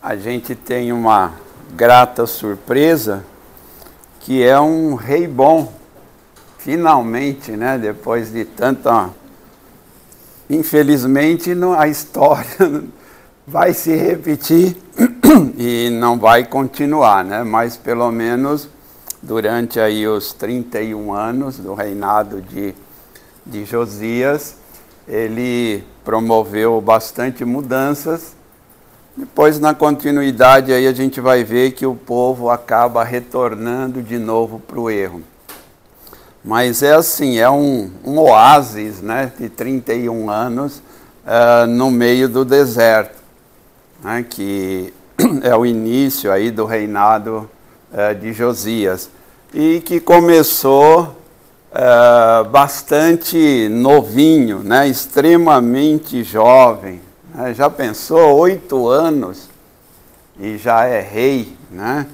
a gente tem uma grata surpresa que é um rei bom, finalmente, né? Depois de tanta... Infelizmente, a história vai se repetir e não vai continuar, né? Mas pelo menos durante aí os 31 anos do reinado de Josias, ele promoveu bastante mudanças. Depois, na continuidade, aí a gente vai ver que o povo acaba retornando de novo para o erro. Mas é assim, é um oásis, né, de 31 anos no meio do deserto, né, que é o início aí do reinado de Josias. E que começou bastante novinho, né, extremamente jovem. Já pensou, 8 anos e já é rei, né?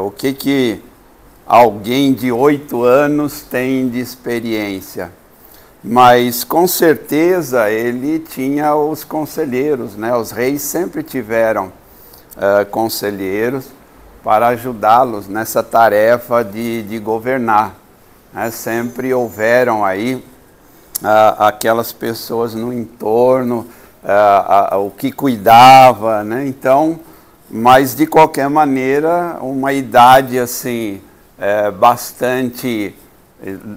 O que alguém de 8 anos tem de experiência? Mas com certeza ele tinha os conselheiros, né? Os reis sempre tiveram conselheiros para ajudá-los nessa tarefa de governar, né? Sempre houveram aí aquelas pessoas no entorno, o que cuidava, né? Então, mas de qualquer maneira, uma idade assim, bastante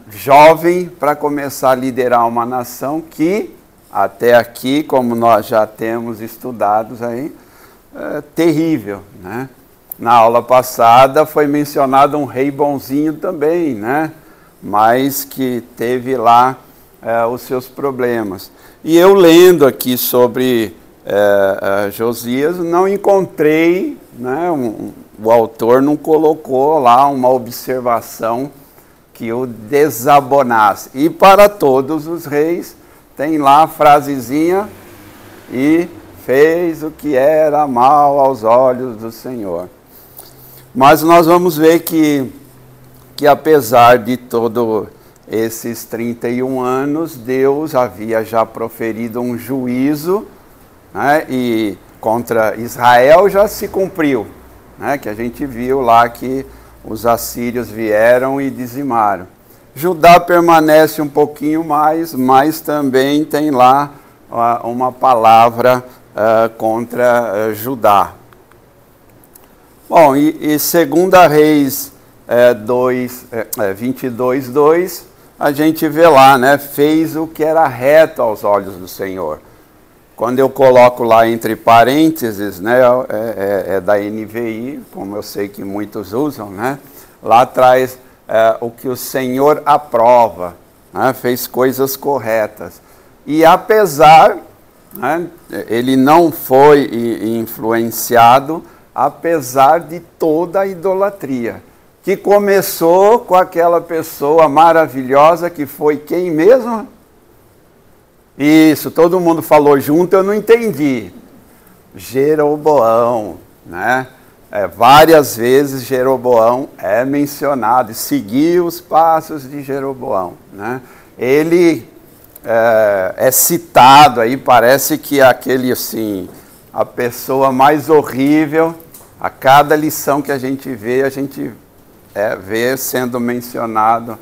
jovem para começar a liderar uma nação que, até aqui, como nós já temos estudados aí, terrível, né? Na aula passada foi mencionado um rei bonzinho também, né? Mas que teve lá os seus problemas. E eu lendo aqui sobre Josias, não encontrei, né, o autor não colocou lá uma observação que o desabonasse. E para todos os reis, tem lá a frasezinha, e fez o que era mal aos olhos do Senhor. Mas nós vamos ver que apesar de todo esses 31 anos, Deus havia já proferido um juízo, né, e contra Israel já se cumpriu, né, que a gente viu lá que os assírios vieram e dizimaram. Judá permanece um pouquinho mais, mas também tem lá uma palavra contra Judá. Bom, e 2 Reis 22:2, a gente vê lá, né, fez o que era reto aos olhos do Senhor. Quando eu coloco lá entre parênteses, né, é da NVI, como eu sei que muitos usam, né, lá traz o que o Senhor aprova, né, fez coisas corretas. E apesar, né, ele não foi influenciado, apesar de toda a idolatria, que começou com aquela pessoa maravilhosa que foi quem mesmo? Isso, todo mundo falou junto, eu não entendi. Jeroboão, né? Várias vezes Jeroboão é mencionado, seguiu os passos de Jeroboão, né? Ele é citado aí, parece que aquele assim, a pessoa mais horrível, a cada lição que a gente vê vê sendo mencionado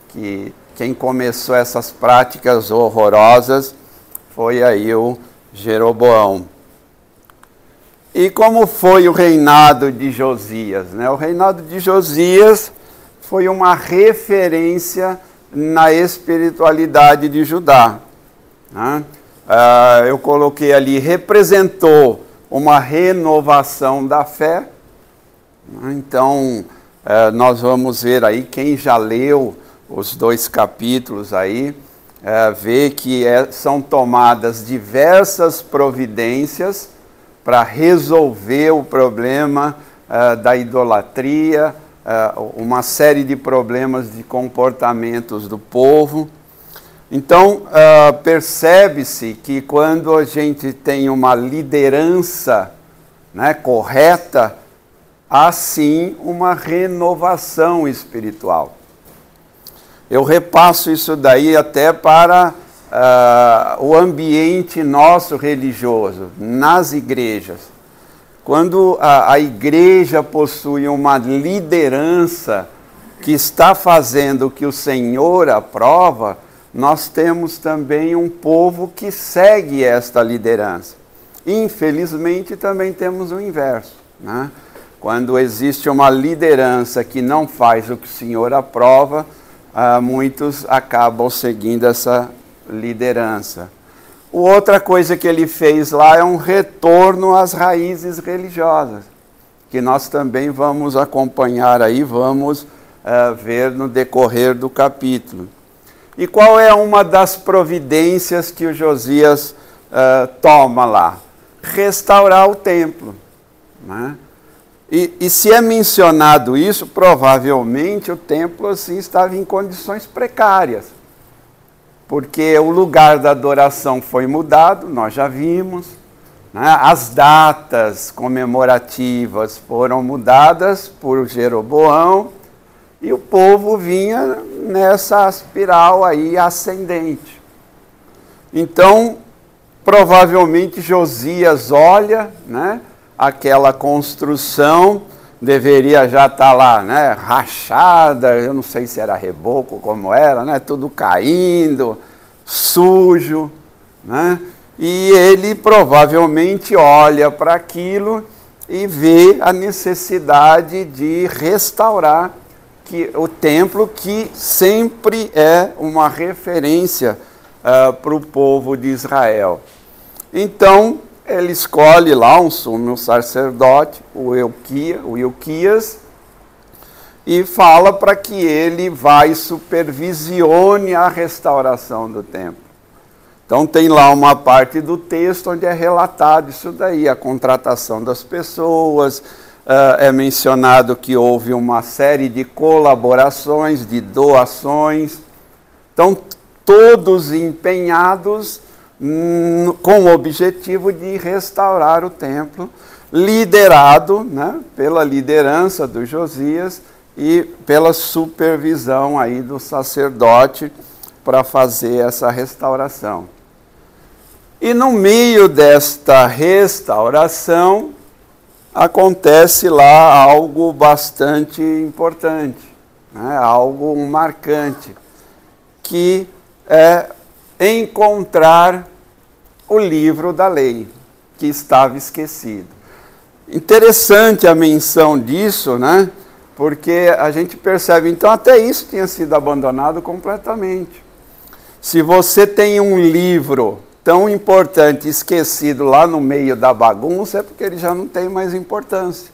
que quem começou essas práticas horrorosas foi aí o Jeroboão. E como foi o reinado de Josias, né? O reinado de Josias foi uma referência na espiritualidade de Judá, né? Eu coloquei ali, representou uma renovação da fé. Então, nós vamos ver aí, quem já leu os 2 capítulos aí, vê que são tomadas diversas providências para resolver o problema da idolatria, uma série de problemas de comportamentos do povo. Então, percebe-se que quando a gente tem uma liderança, né, correta, há sim uma renovação espiritual. Eu repasso isso daí até para o ambiente nosso religioso, nas igrejas. Quando a igreja possui uma liderança que está fazendo o que o Senhor aprova, nós temos também um povo que segue esta liderança. Infelizmente, também temos o inverso, né? Quando existe uma liderança que não faz o que o Senhor aprova, muitos acabam seguindo essa liderança. Outra coisa que ele fez lá é um retorno às raízes religiosas, que nós também vamos acompanhar aí, vamos ver no decorrer do capítulo. E qual é uma das providências que o Josias toma lá? Restaurar o templo, né? E se é mencionado isso, provavelmente o templo assim, estava em condições precárias, porque o lugar da adoração foi mudado, nós já vimos, né? As datas comemorativas foram mudadas por Jeroboão, e o povo vinha nessa espiral aí ascendente. Então, provavelmente Josias olha, né, aquela construção, deveria já estar lá, né, rachada, eu não sei se era reboco, como era, né, tudo caindo, sujo, né, e ele provavelmente olha para aquilo e vê a necessidade de restaurar o templo, que sempre é uma referência para o povo de Israel. Então, ele escolhe lá um sumo sacerdote, o Ilquias, e fala para que ele vá e supervisione a restauração do templo. Então tem lá uma parte do texto onde é relatado isso daí, a contratação das pessoas, é mencionado que houve uma série de colaborações, de doações. Então, todos empenhados com o objetivo de restaurar o templo, liderado, né, pela liderança do Josias e pela supervisão aí do sacerdote para fazer essa restauração. E no meio desta restauração, acontece lá algo bastante importante, né, algo marcante, que é encontrar o livro da lei, que estava esquecido. Interessante a menção disso, né? Porque a gente percebe, então até isso tinha sido abandonado completamente. Se você tem um livro tão importante esquecido lá no meio da bagunça, é porque ele já não tem mais importância,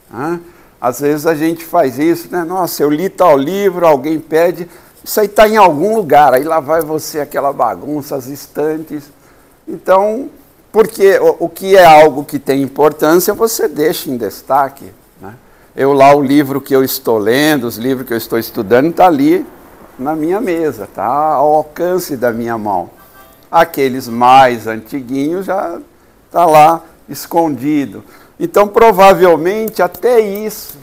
né? Às vezes a gente faz isso, né? Nossa, eu li tal livro, alguém pede, isso aí está em algum lugar, aí lá vai você, aquela bagunça, as estantes. Então, porque o que é algo que tem importância, você deixa em destaque, né? Eu lá, o livro que eu estou lendo, os livros que eu estou estudando, está ali na minha mesa, está ao alcance da minha mão. Aqueles mais antiguinhos já está lá escondido. Então, provavelmente, até isso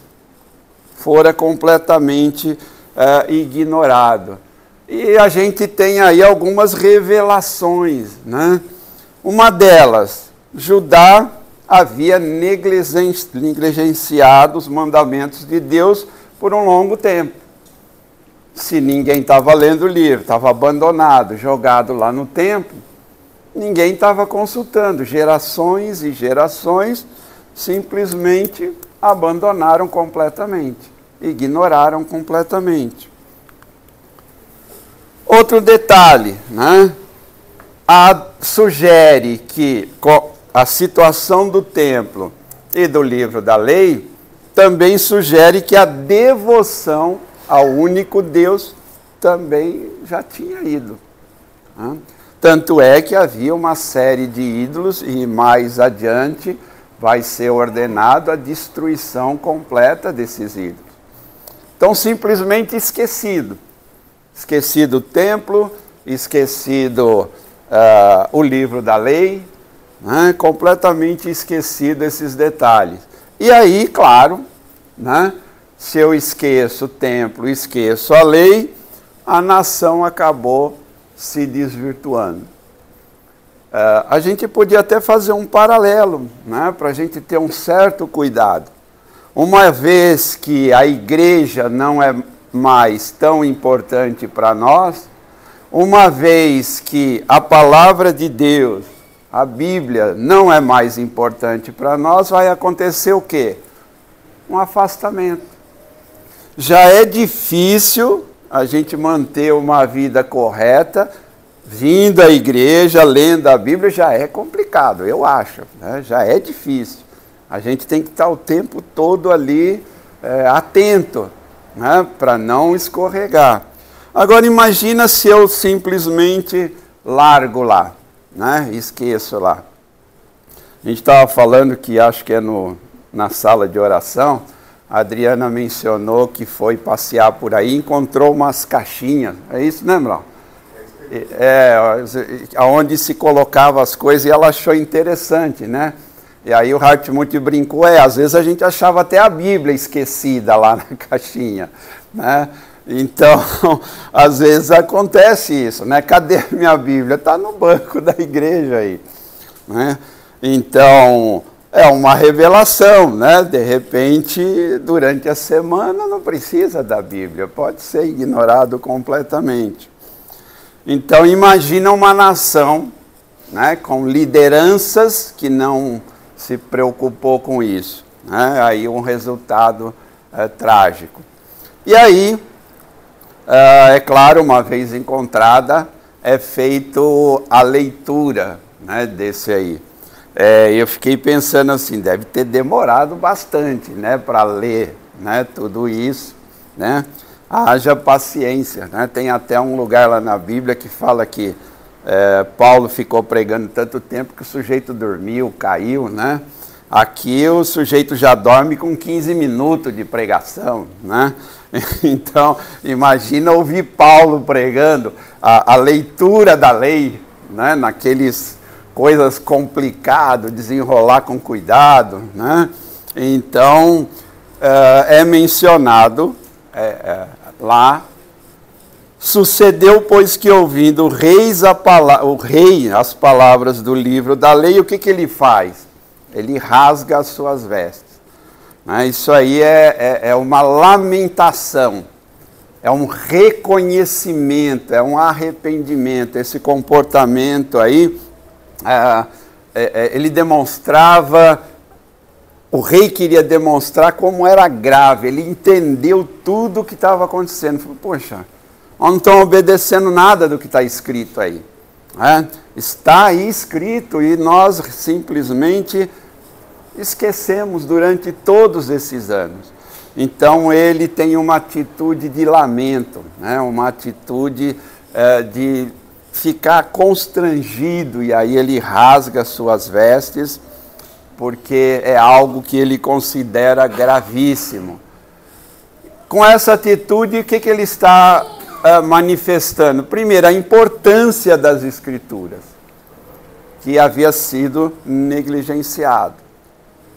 fora completamente ignorado. E a gente tem aí algumas revelações, né? Uma delas, Judá havia negligenciado os mandamentos de Deus por um longo tempo. Se ninguém estava lendo o livro, estava abandonado, jogado lá no templo, ninguém estava consultando. Gerações e gerações simplesmente abandonaram completamente, ignoraram completamente. Outro detalhe, né? Sugere que a situação do templo e do livro da lei também sugere que a devoção ao único Deus também já tinha ido, né? Tanto é que havia uma série de ídolos e mais adiante vai ser ordenado a destruição completa desses ídolos. Então, simplesmente esquecido. Esquecido o templo, esquecido o livro da lei, né? Completamente esquecido esses detalhes. E aí, claro, né? Se eu esqueço o templo, esqueço a lei, a nação acabou se desvirtuando. a gente podia até fazer um paralelo, né, para a gente ter um certo cuidado. Uma vez que a igreja não é mais tão importante para nós, uma vez que a palavra de Deus, a Bíblia, não é mais importante para nós, vai acontecer o quê? Um afastamento. Já é difícil a gente manter uma vida correta, vindo à igreja, lendo a Bíblia, já é complicado, eu acho, né? Já é difícil. A gente tem que estar o tempo todo ali atento, né? Para não escorregar. Agora imagina se eu simplesmente largo lá, né? Esqueço lá. A gente estava falando que, acho que é na sala de oração, a Adriana mencionou que foi passear por aí e encontrou umas caixinhas. É isso, né, Mral? Onde se colocava as coisas, e ela achou interessante, né? E aí o Hartmut brincou, às vezes a gente achava até a Bíblia esquecida lá na caixinha, né? Então, às vezes acontece isso, né? Cadê minha Bíblia? Está no banco da igreja aí, né? Então, é uma revelação, né? De repente, durante a semana não precisa da Bíblia, pode ser ignorado completamente. Então, imagina uma nação, né, com lideranças que não se preocupou com isso, né? Aí um resultado trágico. E aí, é claro, uma vez encontrada, é feito a leitura, né, desse aí. Eu fiquei pensando assim, deve ter demorado bastante, né, para ler, né, tudo isso, né? Haja paciência, né? Tem até um lugar lá na Bíblia que fala que Paulo ficou pregando tanto tempo que o sujeito dormiu, caiu, né? Aqui o sujeito já dorme com 15 minutos de pregação, né? Então, imagina ouvir Paulo pregando a leitura da lei, né? Naqueles coisas complicadas, desenrolar com cuidado, né? Então, é mencionado lá, sucedeu, pois, que ouvindo o rei as palavras do livro da lei, o que ele faz? Ele rasga as suas vestes. Né? Isso aí é uma lamentação, é um reconhecimento, é um arrependimento. Esse comportamento aí, ele demonstrava, o rei queria demonstrar como era grave, ele entendeu tudo o que estava acontecendo. Falou, poxa, nós não estamos obedecendo nada do que está escrito aí. Está aí escrito e nós simplesmente esquecemos durante todos esses anos. Então ele tem uma atitude de lamento, né? Uma atitude de ficar constrangido, e aí ele rasga suas vestes, porque é algo que ele considera gravíssimo. Com essa atitude, o que ele está manifestando? Primeiro, a importância das Escrituras, que havia sido negligenciado.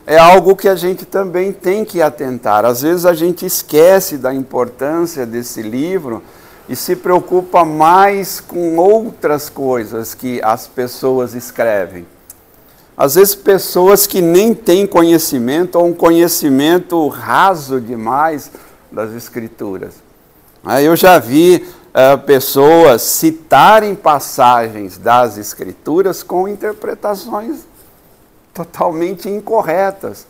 É algo que a gente também tem que atentar. Às vezes a gente esquece da importância desse livro e se preocupa mais com outras coisas que as pessoas escrevem. Às vezes pessoas que nem têm conhecimento, ou um conhecimento raso demais das Escrituras. Eu já vi pessoas citarem passagens das Escrituras com interpretações totalmente incorretas,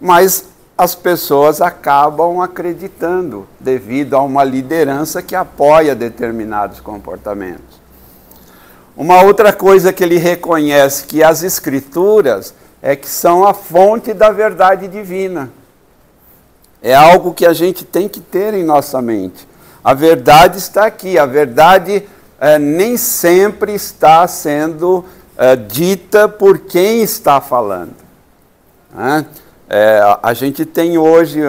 mas as pessoas acabam acreditando devido a uma liderança que apoia determinados comportamentos. Uma outra coisa que ele reconhece que as Escrituras é que são a fonte da verdade divina. É algo que a gente tem que ter em nossa mente. A verdade está aqui, a verdade nem sempre está sendo dita por quem está falando. A gente tem hoje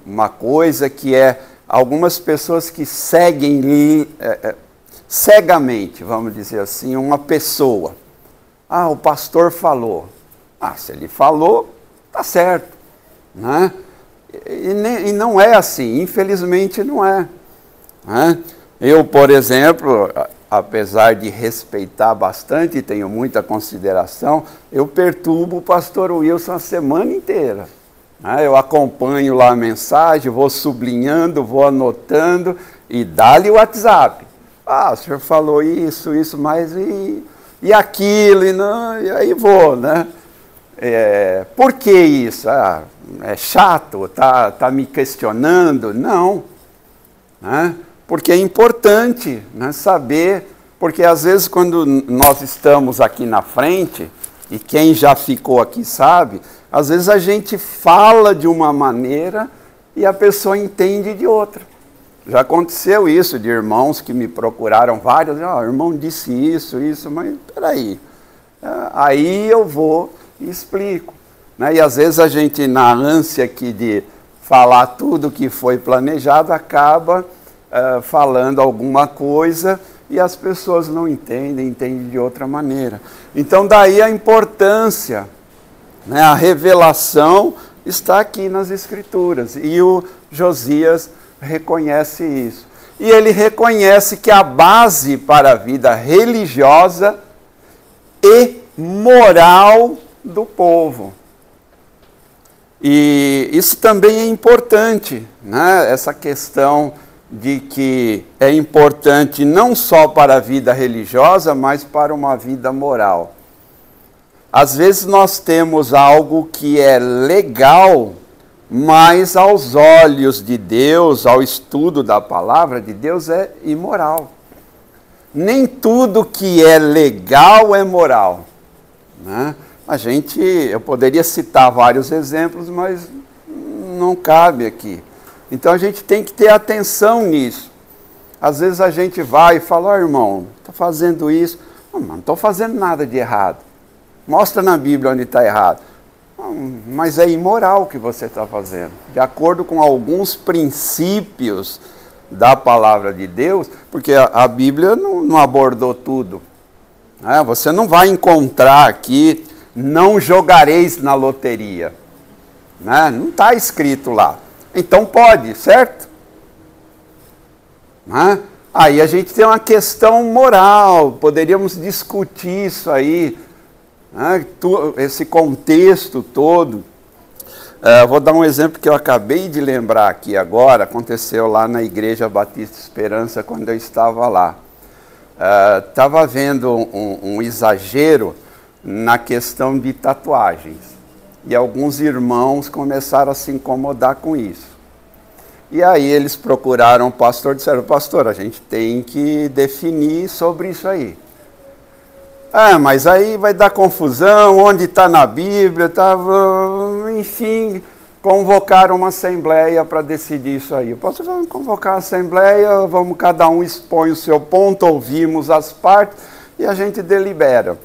uma coisa que é algumas pessoas que seguem cegamente, vamos dizer assim, uma pessoa. O pastor falou. Se ele falou, está certo. Né? E não é assim, infelizmente não é. Eu, por exemplo, apesar de respeitar bastante, tenho muita consideração, eu perturbo o pastor Wilson a semana inteira. Eu acompanho lá a mensagem, vou sublinhando, vou anotando e dá-lhe o WhatsApp. O senhor falou isso, mas e aquilo, e aí vou, né? Por que isso? É chato? Tá me questionando? Não. Né? Porque é importante, né, saber, porque às vezes quando nós estamos aqui na frente, e quem já ficou aqui sabe, às vezes a gente fala de uma maneira e a pessoa entende de outra. Já aconteceu isso de irmãos que me procuraram vários, o irmão disse isso, mas peraí. Aí eu vou e explico. Né? E às vezes a gente, na ânsia aqui de falar tudo que foi planejado, acaba falando alguma coisa e as pessoas não entendem de outra maneira. Então daí a importância, né? A revelação está aqui nas Escrituras e o Josias reconhece isso. E ele reconhece que a base para a vida religiosa e moral do povo. E isso também é importante, né? Essa questão de que é importante não só para a vida religiosa, mas para uma vida moral. Às vezes nós temos algo que é legal, mas aos olhos de Deus, ao estudo da palavra de Deus, é imoral. Nem tudo que é legal é moral. Né? Eu poderia citar vários exemplos, mas não cabe aqui. Então a gente tem que ter atenção nisso. Às vezes a gente vai e fala, irmão, está fazendo isso. Não estou fazendo nada de errado. Mostra na Bíblia onde está errado. Mas é imoral o que você está fazendo. De acordo com alguns princípios da palavra de Deus, porque a Bíblia não abordou tudo. Você não vai encontrar aqui, não jogareis na loteria. Não está escrito lá. Então pode, certo? Aí a gente tem uma questão moral, poderíamos discutir isso aí, esse contexto todo. Vou dar um exemplo que eu acabei de lembrar aqui agora, aconteceu lá na Igreja Batista Esperança, quando eu estava lá. Estava havendo um exagero na questão de tatuagens. E alguns irmãos começaram a se incomodar com isso. E aí eles procuraram o pastor e disseram, pastor, a gente tem que definir sobre isso aí. Mas aí vai dar confusão, onde está na Bíblia, enfim, convocaram uma assembleia para decidir isso aí. O pastor, vamos convocar a assembleia, cada um expõe o seu ponto, ouvimos as partes e a gente delibera.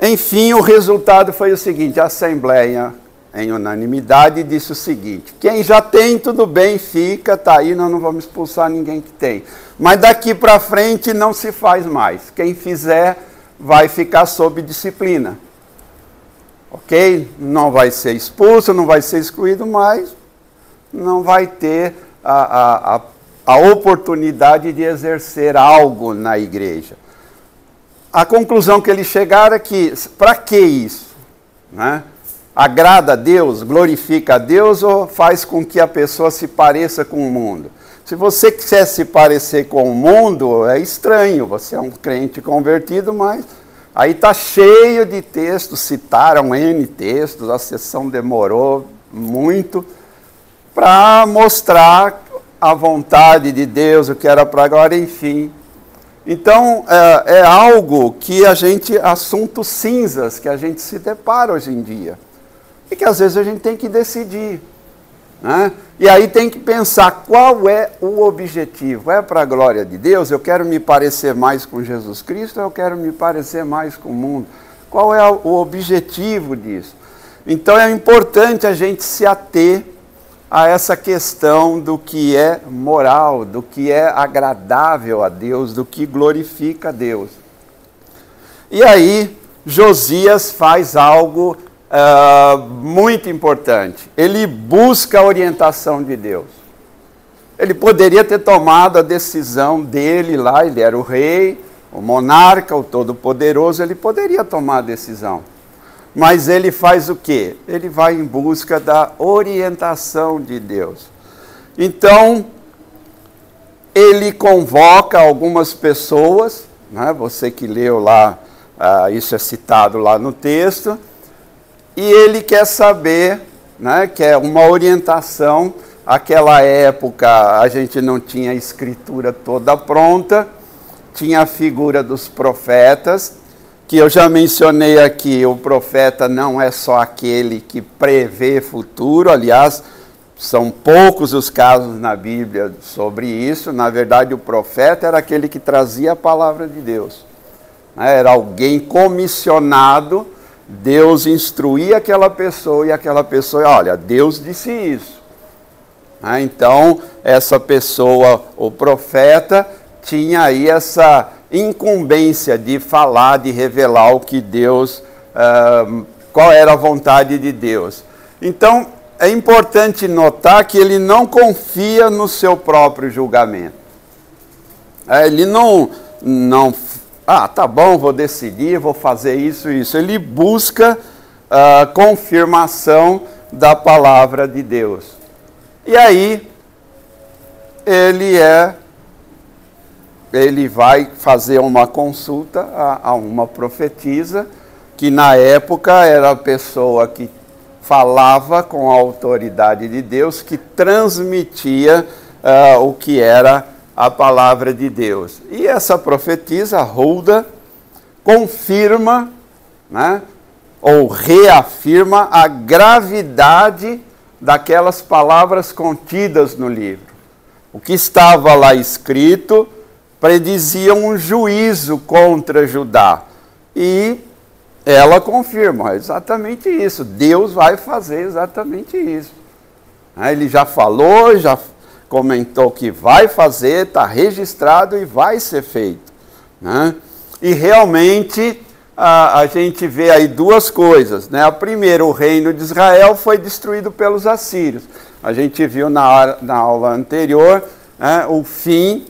Enfim, o resultado foi o seguinte, a assembleia, em unanimidade, disse o seguinte, quem já tem, tudo bem, fica, está aí, nós não vamos expulsar ninguém que tem. Mas daqui para frente não se faz mais. Quem fizer vai ficar sob disciplina. Ok? Não vai ser expulso, não vai ser excluído, mas não vai ter a oportunidade de exercer algo na igreja. A conclusão que eles chegaram é que, para que isso? Né? Agrada a Deus, glorifica a Deus ou faz com que a pessoa se pareça com o mundo? Se você quiser se parecer com o mundo, é estranho, você é um crente convertido, mas aí está cheio de textos, citaram N textos, a sessão demorou muito para mostrar a vontade de Deus, o que era para agora, enfim. Então, é algo que assuntos cinzas que a gente se depara hoje em dia. E que às vezes a gente tem que decidir. Né? E aí tem que pensar qual é o objetivo. É para a glória de Deus? Eu quero me parecer mais com Jesus Cristo ou eu quero me parecer mais com o mundo? Qual é o objetivo disso? Então é importante a gente se ater a essa questão do que é moral, do que é agradável a Deus, do que glorifica a Deus. E aí, Josias faz algo muito importante. Ele busca a orientação de Deus. Ele poderia ter tomado a decisão dele lá, ele era o rei, o monarca, o todo-poderoso, ele poderia tomar a decisão. Mas ele faz o quê? Ele vai em busca da orientação de Deus. Então, ele convoca algumas pessoas, né? Você que leu lá, isso é citado lá no texto, e ele quer saber, né, quer uma orientação. Aquela época a gente não tinha a escritura toda pronta, tinha a figura dos profetas, que eu já mencionei aqui, o profeta não é só aquele que prevê futuro, aliás, são poucos os casos na Bíblia sobre isso. Na verdade, o profeta era aquele que trazia a palavra de Deus. Era alguém comissionado, Deus instruía aquela pessoa e aquela pessoa, olha, Deus disse isso. Então, essa pessoa, o profeta, tinha aí essa incumbência de falar, de revelar o que Deus, qual era a vontade de Deus. Então, é importante notar que ele não confia no seu próprio julgamento. Ele não, tá bom, vou decidir, vou fazer isso e isso. Ele busca a confirmação da palavra de Deus. E aí, ele vai fazer uma consulta a uma profetisa, que na época era a pessoa que falava com a autoridade de Deus, que transmitia o que era a palavra de Deus. E essa profetisa, Hulda, confirma, né, ou reafirma a gravidade daquelas palavras contidas no livro. O que estava lá escrito predizia um juízo contra Judá. E ela confirma exatamente isso. Deus vai fazer exatamente isso. Ele já falou, já comentou que vai fazer, está registrado e vai ser feito. E realmente a gente vê aí duas coisas. A primeira, o reino de Israel foi destruído pelos assírios. A gente viu na aula anterior, o fim,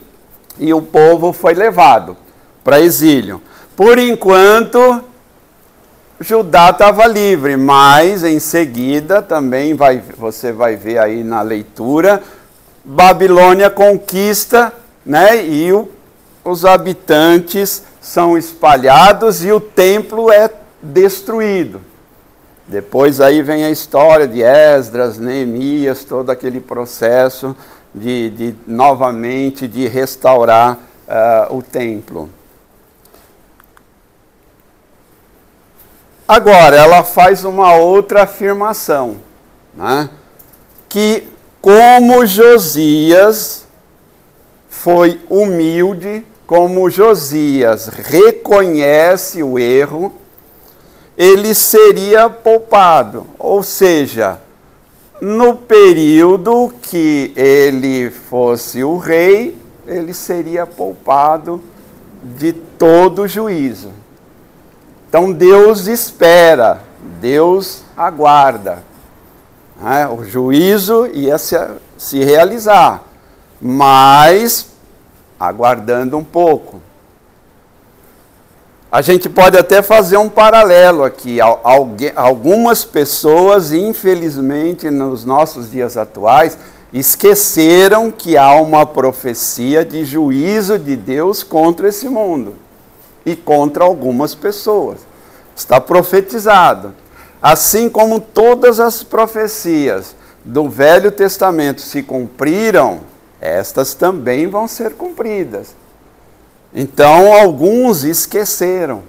e o povo foi levado para exílio. Por enquanto, Judá estava livre, mas em seguida também você vai ver aí na leitura, Babilônia conquista, e os habitantes são espalhados e o templo é destruído. Depois aí vem a história de Esdras, Neemias, todo aquele processo de novamente de restaurar o templo. Agora, ela faz uma outra afirmação, que como Josias foi humilde, como Josias reconhece o erro, ele seria poupado. Ou seja, no período que ele fosse o rei, ele seria poupado de todo o juízo. Então Deus espera, Deus aguarda. O juízo ia se realizar, mas aguardando um pouco. A gente pode até fazer um paralelo aqui. Algumas pessoas, infelizmente, nos nossos dias atuais, esqueceram que há uma profecia de juízo de Deus contra esse mundo e contra algumas pessoas. Está profetizado. Assim como todas as profecias do Velho Testamento se cumpriram, estas também vão ser cumpridas. Então, alguns esqueceram.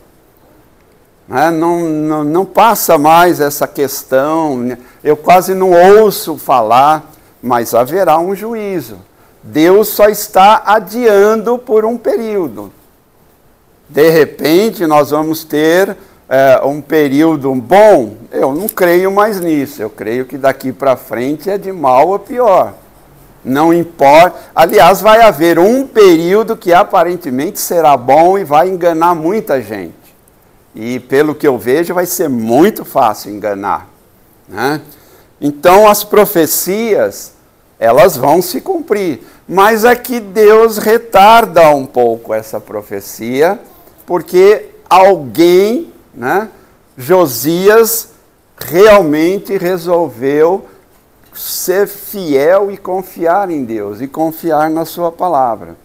Não passa mais essa questão. Eu quase não ouço falar, mas haverá um juízo. Deus só está adiando por um período. De repente, nós vamos ter um período bom. Eu não creio mais nisso. Eu creio que daqui para frente é de mal a pior. Não importa. Aliás, vai haver um período que aparentemente será bom e vai enganar muita gente. E pelo que eu vejo, vai ser muito fácil enganar. Então, as profecias, elas vão se cumprir. Mas aqui Deus retarda um pouco essa profecia, porque alguém, né, Josias, realmente resolveu ser fiel e confiar em Deus, e confiar na sua palavra.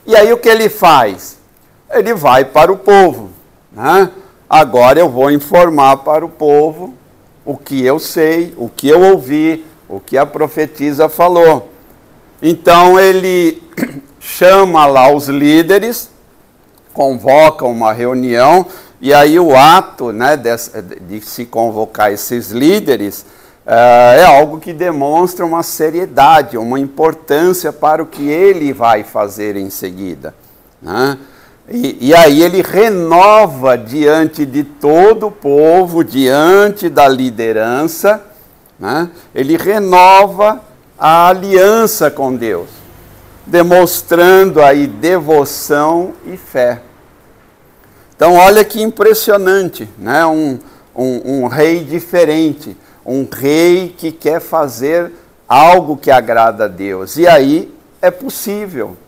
E aí o que ele faz? Ele vai para o povo, né? Agora eu vou informar para o povo o que eu sei, o que eu ouvi, o que a profetisa falou. Então ele chama lá os líderes, convoca uma reunião, e aí o ato, né, de se convocar esses líderes é algo que demonstra uma seriedade, uma importância para o que ele vai fazer em seguida, né? E aí ele renova diante de todo o povo, diante da liderança, né? Ele renova a aliança com Deus, demonstrando aí devoção e fé. Então olha que impressionante, né? Um rei diferente, um rei que quer fazer algo que agrada a Deus. E aí é possível.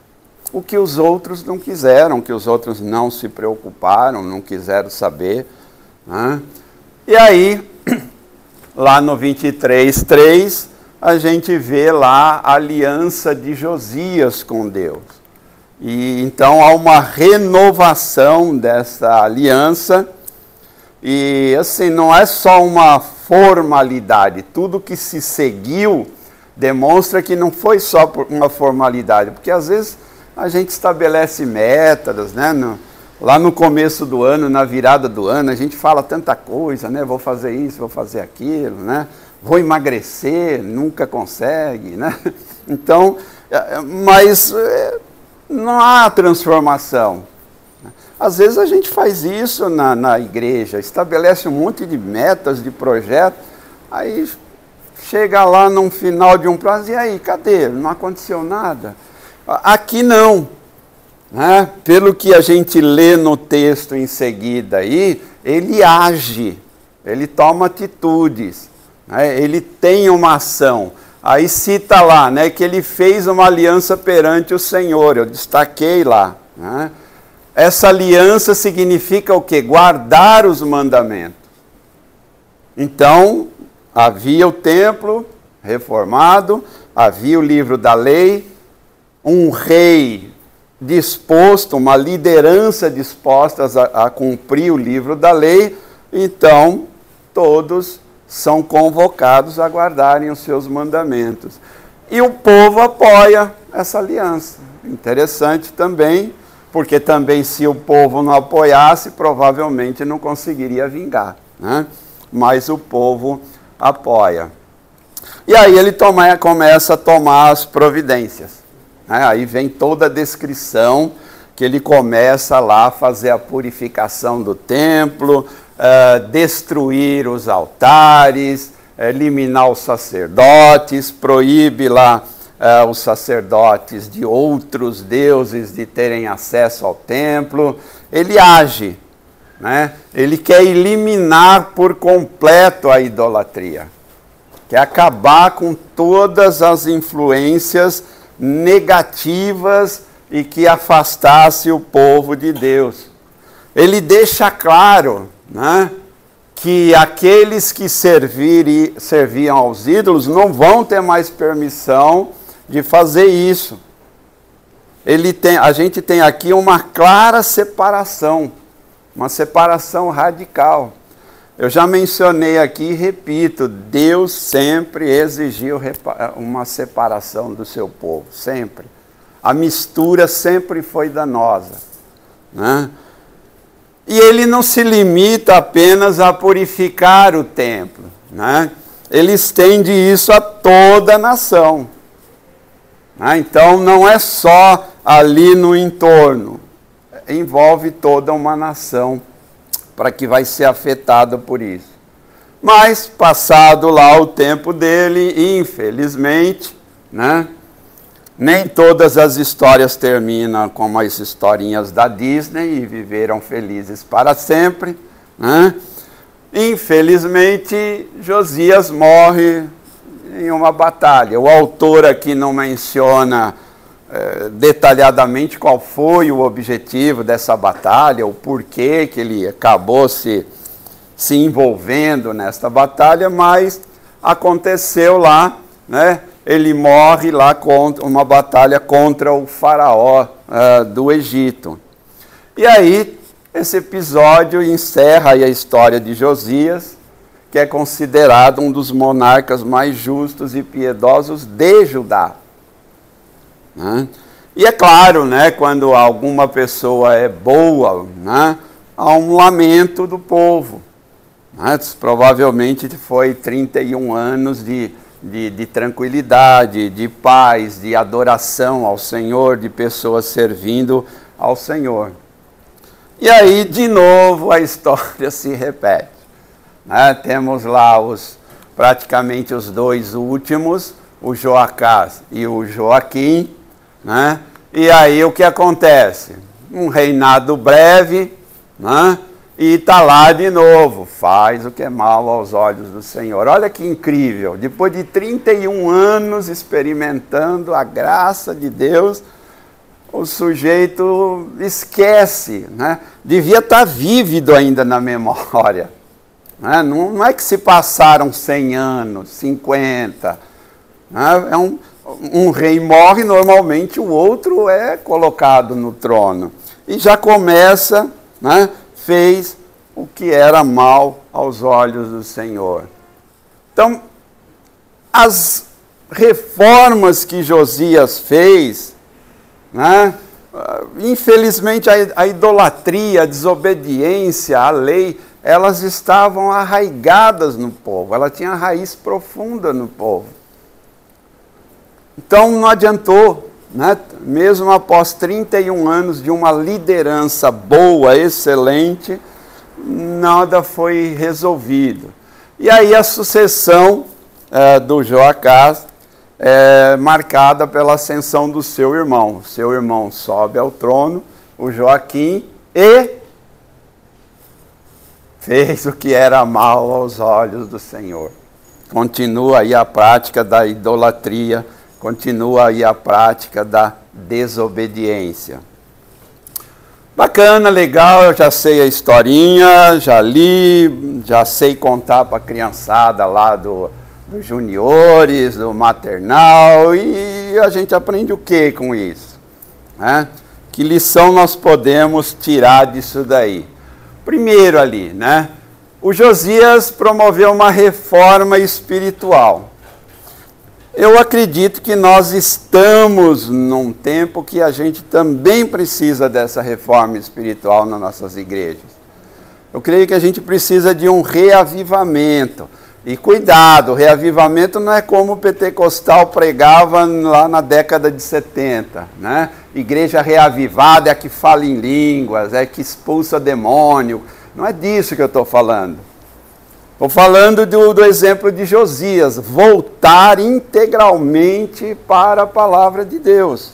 O que os outros não quiseram, que os outros não se preocuparam, não quiseram saber, né? E aí, lá no 23:3, a gente vê lá a aliança de Josias com Deus. E então há uma renovação dessa aliança, e assim, não é só uma formalidade, tudo que se seguiu demonstra que não foi só por uma formalidade, porque às vezes a gente estabelece metas, né? Lá no começo do ano, na virada do ano, a gente fala tanta coisa, né? Vou fazer isso, vou fazer aquilo, né? Vou emagrecer, nunca consegue, né? Então, mas não há transformação. Às vezes a gente faz isso na igreja, estabelece um monte de metas, de projetos, aí chega lá no final de um prazo, e aí, cadê? Não aconteceu nada. Aqui não, né? Pelo que a gente lê no texto em seguida aí, ele age, ele toma atitudes, né? Ele tem uma ação. Aí cita lá, né, que ele fez uma aliança perante o Senhor, eu destaquei lá, né? Essa aliança significa o quê? Guardar os mandamentos. Então, havia o templo reformado, havia o livro da lei, um rei disposto, uma liderança disposta a cumprir o livro da lei, então todos são convocados a guardarem os seus mandamentos. E o povo apoia essa aliança. Interessante também, porque também se o povo não apoiasse, provavelmente não conseguiria vingar, né? Mas o povo apoia. E aí ele começa a tomar as providências. Aí vem toda a descrição que ele começa lá a fazer a purificação do templo, destruir os altares, eliminar os sacerdotes, proíbe lá os sacerdotes de outros deuses de terem acesso ao templo. Ele age, né? Ele quer eliminar por completo a idolatria, quer acabar com todas as influências negativas e que afastasse o povo de Deus. Ele deixa claro, né, que aqueles que serviam aos ídolos não vão ter mais permissão de fazer isso. A gente tem aqui uma clara separação, uma separação radical. Eu já mencionei aqui e repito, Deus sempre exigiu uma separação do seu povo, sempre. A mistura sempre foi danosa, né? E ele não se limita apenas a purificar o templo, né? Ele estende isso a toda a nação. Então não é só ali no entorno, envolve toda uma nação para que vai ser afetada por isso. Mas, passado lá o tempo dele, infelizmente, né, nem todas as histórias terminam como as historinhas da Disney e viveram felizes para sempre, né? Infelizmente, Josias morre em uma batalha. O autor aqui não menciona detalhadamente qual foi o objetivo dessa batalha, o porquê que ele acabou se envolvendo nesta batalha, mas aconteceu lá, né? Ele morre lá contra uma batalha contra o faraó do Egito. E aí, esse episódio encerra aí a história de Josias, que é considerado um dos monarcas mais justos e piedosos de Judá. Né? E é claro, né, quando alguma pessoa é boa, né, há um lamento do povo. Né? Provavelmente foi 31 anos de tranquilidade, de paz, de adoração ao Senhor, de pessoas servindo ao Senhor. E aí, de novo, a história se repete. Né? Temos lá praticamente os dois últimos, o Joacás e o Joaquim. Né? E aí o que acontece? Um reinado breve, né? E está lá de novo, faz o que é mal aos olhos do Senhor. Olha que incrível, depois de 31 anos experimentando a graça de Deus, o sujeito esquece, né? Devia estar vívido ainda na memória. Né? Não é que se passaram 100 anos, 50. Né? Um rei morre, normalmente o outro é colocado no trono. E já começa, né? Fez o que era mal aos olhos do Senhor. Então, as reformas que Josias fez, né, infelizmente a idolatria, a desobediência à lei, elas estavam arraigadas no povo, ela tinha raiz profunda no povo. Então não adiantou, né? Mesmo após 31 anos de uma liderança boa, excelente, nada foi resolvido. E aí a sucessão do Joacás é marcada pela ascensão do seu irmão. Seu irmão sobe ao trono, o Joaquim, e fez o que era mal aos olhos do Senhor. Continua aí a prática da idolatria, continua aí a prática da desobediência. Bacana, legal, eu já sei a historinha, já li, já sei contar para a criançada lá dos juniores, do maternal, e a gente aprende o que com isso? Né? Que lição nós podemos tirar disso daí? Primeiro ali, né? O Josias promoveu uma reforma espiritual. Eu acredito que nós estamos num tempo que a gente também precisa dessa reforma espiritual nas nossas igrejas. Eu creio que a gente precisa de um reavivamento. E cuidado, o reavivamento não é como o pentecostal pregava lá na década de 70. Né? Igreja reavivada é a que fala em línguas, é a que expulsa demônio. Não é disso que eu estou falando. Estou falando do exemplo de Josias, voltar integralmente para a palavra de Deus.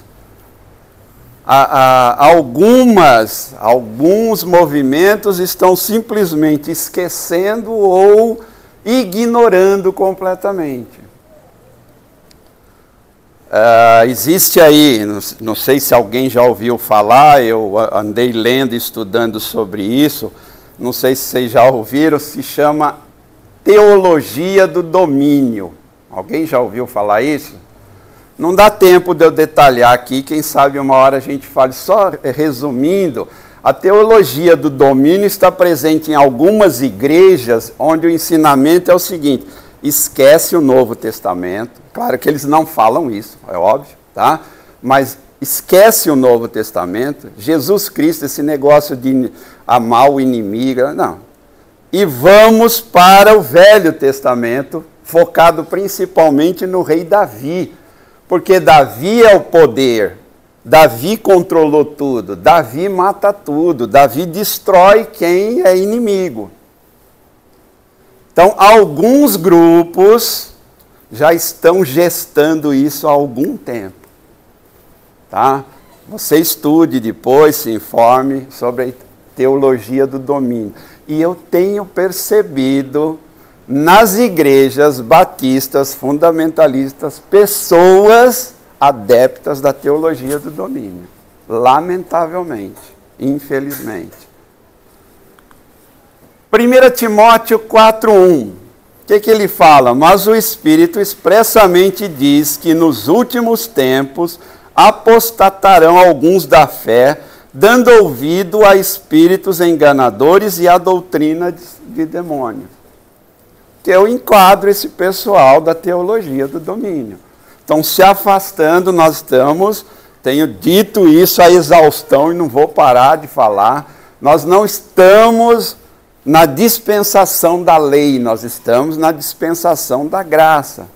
Alguns movimentos estão simplesmente esquecendo ou ignorando completamente. Existe aí, não sei se alguém já ouviu falar, eu andei lendo e estudando sobre isso, não sei se vocês já ouviram, se chama teologia do domínio. Alguém já ouviu falar isso? Não dá tempo de eu detalhar aqui, quem sabe uma hora a gente fale, só resumindo, a teologia do domínio está presente em algumas igrejas onde o ensinamento é o seguinte: esquece o Novo Testamento, claro que eles não falam isso, é óbvio, tá? Mas esquece o Novo Testamento, Jesus Cristo, esse negócio de amar o inimigo, não. E vamos para o Velho Testamento, focado principalmente no rei Davi, porque Davi é o poder, Davi controlou tudo, Davi mata tudo, Davi destrói quem é inimigo. Então, alguns grupos já estão gestando isso há algum tempo. Tá? Você estude depois, se informe sobre a teologia do domínio. E eu tenho percebido nas igrejas batistas, fundamentalistas, pessoas adeptas da teologia do domínio. Lamentavelmente, infelizmente. 1 Timóteo 4:1. O que ele fala? Mas o Espírito expressamente diz que nos últimos tempos apostatarão alguns da fé, dando ouvido a espíritos enganadores e a doutrina de demônios. Que eu enquadro esse pessoal da teologia do domínio. Estão se afastando, tenho dito isso a exaustão e não vou parar de falar, nós não estamos na dispensação da lei, nós estamos na dispensação da graça.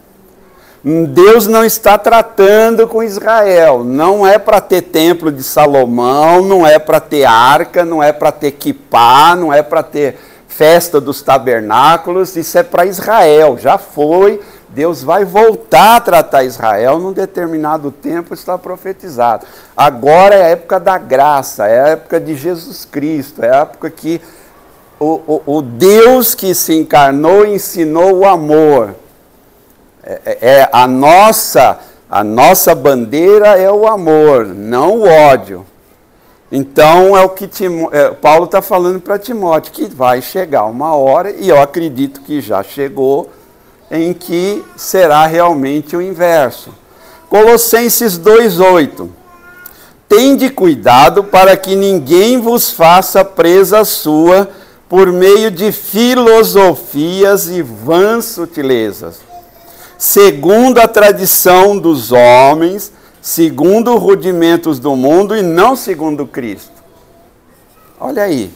Deus não está tratando com Israel, não é para ter templo de Salomão, não é para ter arca, não é para ter quipá, não é para ter festa dos tabernáculos, isso é para Israel, já foi, Deus vai voltar a tratar Israel num determinado tempo, está profetizado. Agora é a época da graça, é a época de Jesus Cristo, é a época que o Deus que se encarnou ensinou o amor. A nossa bandeira é o amor, não o ódio. Então é o que Paulo está falando para Timóteo, que vai chegar uma hora, e eu acredito que já chegou, em que será realmente o inverso. Colossenses 2:8. Tende cuidado para que ninguém vos faça presa sua por meio de filosofias e vãs sutilezas, segundo a tradição dos homens, segundo os rudimentos do mundo e não segundo Cristo. Olha aí,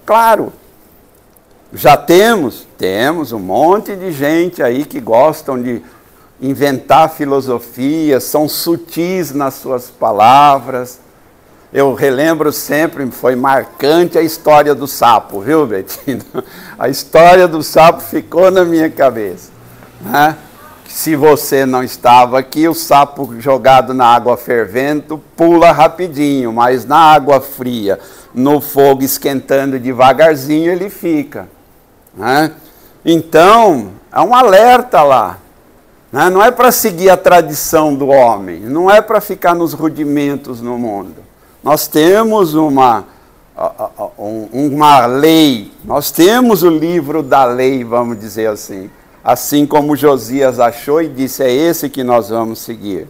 claro, já temos um monte de gente aí que gostam de inventar filosofias, são sutis nas suas palavras. Eu relembro sempre, foi marcante a história do sapo, viu, Betinho? A história do sapo ficou na minha cabeça, né? Se você não estava aqui, o sapo jogado na água fervendo pula rapidinho, mas na água fria, no fogo esquentando devagarzinho, ele fica, né? Então, é um alerta lá, né? Não é para seguir a tradição do homem, não é para ficar nos rudimentos no mundo. Nós temos uma lei, nós temos o livro da lei, vamos dizer assim. Assim como Josias achou e disse, é esse que nós vamos seguir.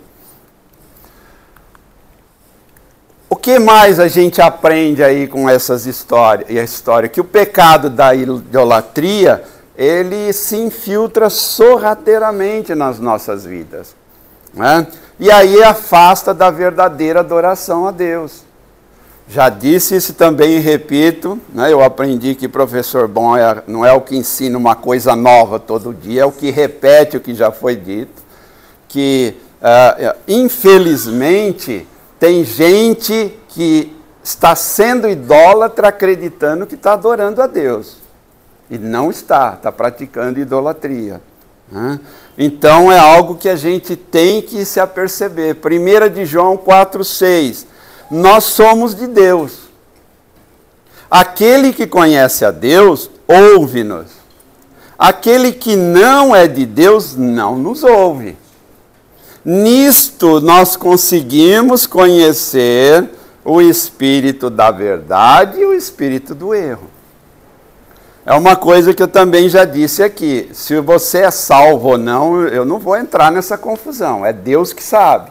O que mais a gente aprende aí com essas histórias? Que o pecado da idolatria, ele se infiltra sorrateiramente nas nossas vidas, né? E aí afasta da verdadeira adoração a Deus. Já disse isso também e repito, né? Eu aprendi que professor bom não é o que ensina uma coisa nova todo dia, é o que repete o que já foi dito, que infelizmente tem gente que está sendo idólatra acreditando que está adorando a Deus, e não está praticando idolatria, né? Então é algo que a gente tem que se aperceber. 1 de João 4,6, nós somos de Deus. Aquele que conhece a Deus, ouve-nos. Aquele que não é de Deus, não nos ouve. Nisto nós conseguimos conhecer o espírito da verdade e o espírito do erro. É uma coisa que eu também já disse aqui. Se você é salvo ou não, eu não vou entrar nessa confusão. É Deus que sabe.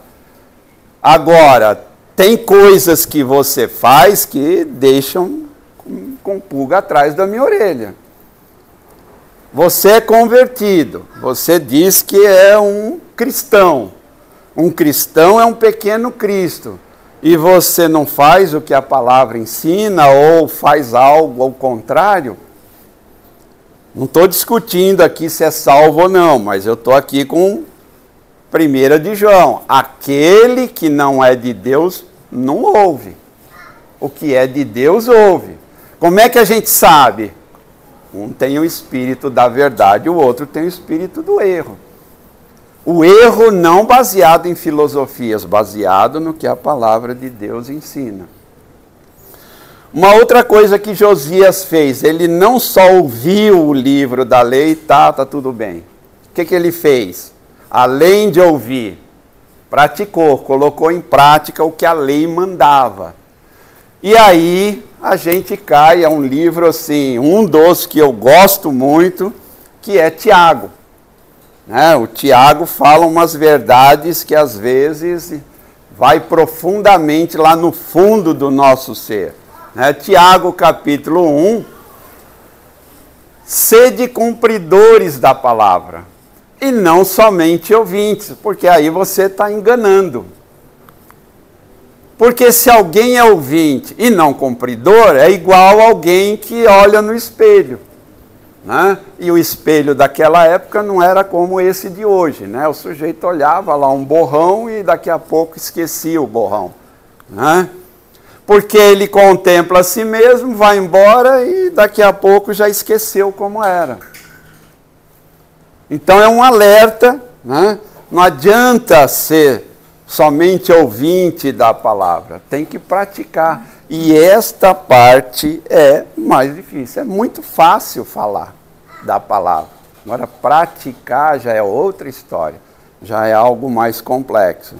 Agora, tem coisas que você faz que deixam com pulga atrás da minha orelha. Você é convertido. Você diz que é um cristão. Um cristão é um pequeno Cristo. E você não faz o que a palavra ensina ou faz algo ao contrário. Não estou discutindo aqui se é salvo ou não, mas eu estou aqui com 1 de João. Aquele que não é de Deus não ouve. O que é de Deus ouve. Como é que a gente sabe? Um tem o espírito da verdade, o outro tem o espírito do erro. O erro não baseado em filosofias, baseado no que a palavra de Deus ensina. Uma outra coisa que Josias fez, ele não só ouviu o livro da lei, tá tudo bem. O que ele fez? Além de ouvir, praticou, colocou em prática o que a lei mandava. E aí a gente cai a um livro assim, um dos que eu gosto muito, que é Tiago. O Tiago fala umas verdades que às vezes vai profundamente lá no fundo do nosso ser. Tiago capítulo 1, sede cumpridores da palavra, e não somente ouvintes, porque aí você está enganando. Porque se alguém é ouvinte e não cumpridor, é igual a alguém que olha no espelho. E o espelho daquela época não era como esse de hoje. O sujeito olhava lá um borrão e daqui a pouco esquecia o borrão. Porque ele contempla a si mesmo, vai embora e daqui a pouco já esqueceu como era. Então é um alerta, não adianta ser somente ouvinte da palavra, tem que praticar. E esta parte é mais difícil. É muito fácil falar da palavra. Agora, praticar já é outra história, já é algo mais complexo.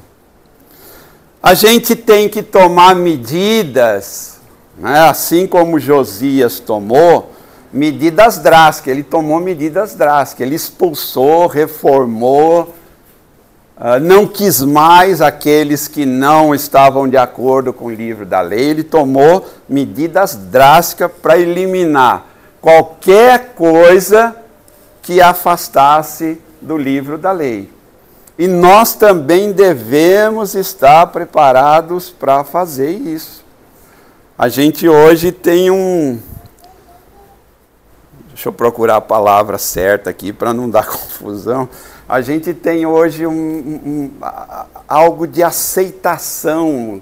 A gente tem que tomar medidas, assim como Josias tomou, medidas drásticas. Ele tomou medidas drásticas, ele expulsou, reformou, não quis mais aqueles que não estavam de acordo com o livro da lei. Ele tomou medidas drásticas para eliminar qualquer coisa que afastasse do livro da lei. E nós também devemos estar preparados para fazer isso. A gente hoje tem deixa eu procurar a palavra certa aqui para não dar confusão. A gente tem hoje algo de aceitação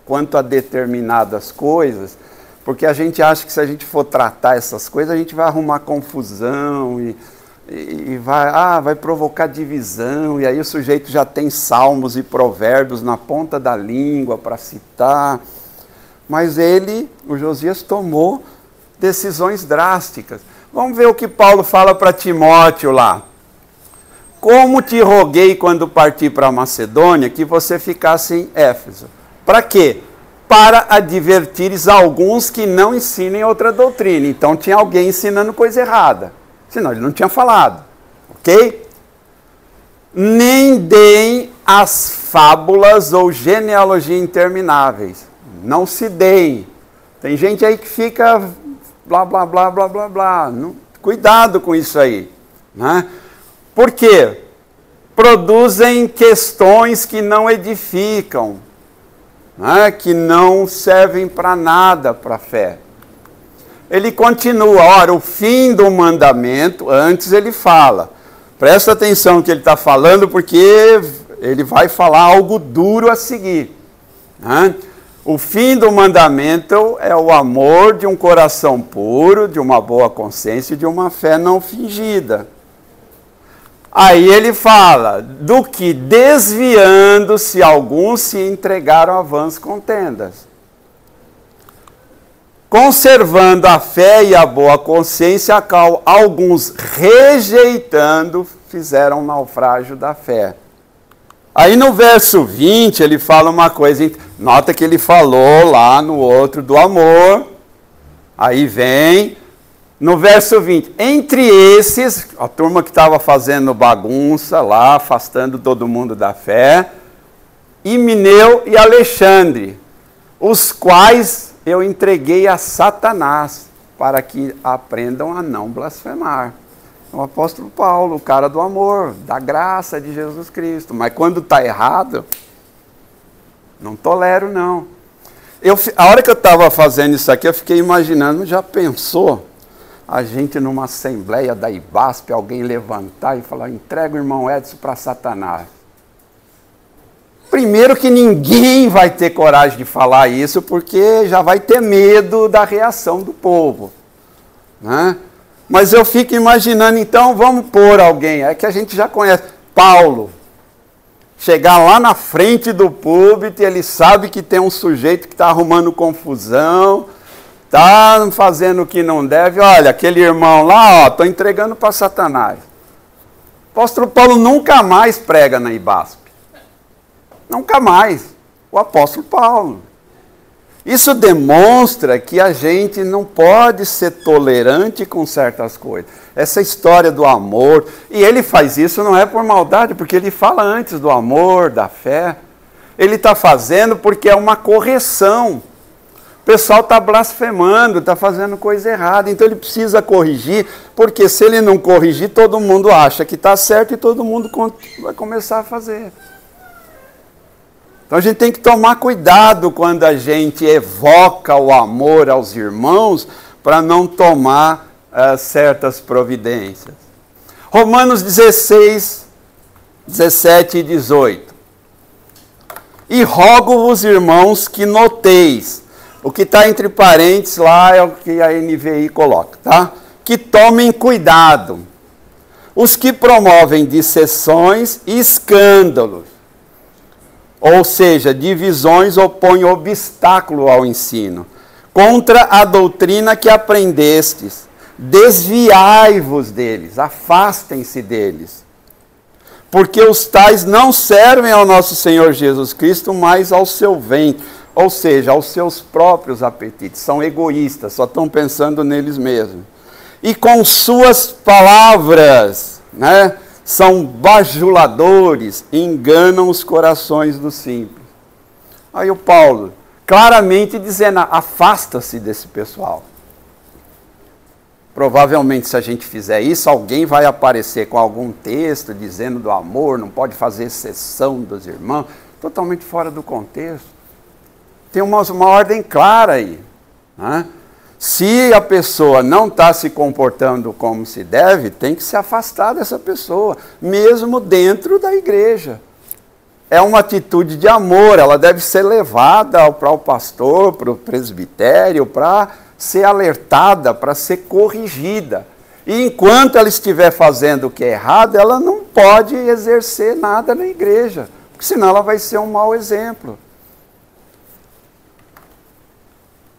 quanto a determinadas coisas, porque a gente acha que se a gente for tratar essas coisas, a gente vai arrumar confusão e vai provocar divisão, e aí o sujeito já tem salmos e provérbios na ponta da língua para citar. Mas o Josias tomou decisões drásticas. Vamos ver o que Paulo fala para Timóteo lá. Como te roguei quando parti para a Macedônia, que você ficasse em Éfeso. Para quê? Para advertires alguns que não ensinem outra doutrina. Então tinha alguém ensinando coisa errada. Senão ele não tinha falado. Ok? Nem deem as fábulas ou genealogia intermináveis. Não se deem. Tem gente aí que fica blá, blá, blá, blá, blá, blá. Não, cuidado com isso aí. Por quê? Produzem questões que não edificam, que não servem para nada para a fé. Ele continua, ora, o fim do mandamento, antes ele fala. Presta atenção no que ele está falando, porque ele vai falar algo duro a seguir. O fim do mandamento é o amor de um coração puro, de uma boa consciência e de uma fé não fingida. Aí ele fala, do que desviando-se alguns se entregaram a vãs contendas. Conservando a fé e a boa consciência, a qual alguns rejeitando fizeram naufrágio da fé. Aí no verso 20 ele fala uma coisa, nota que ele falou lá no outro do amor, aí vem, no verso 20, entre esses, a turma que estava fazendo bagunça lá, afastando todo mundo da fé, Himeneu e Alexandre, os quais eu entreguei a Satanás, para que aprendam a não blasfemar. O apóstolo Paulo, o cara do amor, da graça de Jesus Cristo. Mas quando está errado, não tolero não. A hora que eu estava fazendo isso aqui, eu fiquei imaginando, já pensou a gente numa assembleia da IBASP, alguém levantar e falar, entrega o irmão Edson para Satanás. Primeiro que ninguém vai ter coragem de falar isso, porque já vai ter medo da reação do povo. Mas eu fico imaginando, então, vamos pôr alguém, é que a gente já conhece, Paulo, chegar lá na frente do púlpito, ele sabe que tem um sujeito que está arrumando confusão, está fazendo o que não deve, olha, aquele irmão lá, estou entregando para Satanás. O apóstolo Paulo nunca mais prega na IBASP. Nunca mais. O apóstolo Paulo. Isso demonstra que a gente não pode ser tolerante com certas coisas. Essa história do amor, e ele faz isso não é por maldade, porque ele fala antes do amor, da fé. Ele está fazendo porque é uma correção. O pessoal está blasfemando, está fazendo coisa errada, então ele precisa corrigir, porque se ele não corrigir, todo mundo acha que está certo e todo mundo vai começar a fazer. Então a gente tem que tomar cuidado quando a gente evoca o amor aos irmãos para não tomar certas providências. Romanos 16, 17 e 18. E rogo-vos, irmãos, que noteis. O que está entre parênteses lá é o que a NVI coloca, tá? Que tomem cuidado. Os que promovem dissensões e escândalos, ou seja, divisões, opõem obstáculo ao ensino, contra a doutrina que aprendestes. Desviai-vos deles, afastem-se deles. Porque os tais não servem ao nosso Senhor Jesus Cristo, mas ao seu ventre. Ou seja, aos seus próprios apetites. São egoístas, só estão pensando neles mesmos. E com suas palavras, né, são bajuladores, enganam os corações dos simples. Aí o Paulo, claramente dizendo, afasta-se desse pessoal. Provavelmente, se a gente fizer isso, alguém vai aparecer com algum texto dizendo do amor, não pode fazer exceção dos irmãos, totalmente fora do contexto. Tem uma ordem clara aí. Né? Se a pessoa não está se comportando como se deve, tem que se afastar dessa pessoa, mesmo dentro da igreja. É uma atitude de amor, ela deve ser levada para o pastor, para o presbitério, para ser alertada, para ser corrigida. E enquanto ela estiver fazendo o que é errado, ela não pode exercer nada na igreja, porque senão ela vai ser um mau exemplo.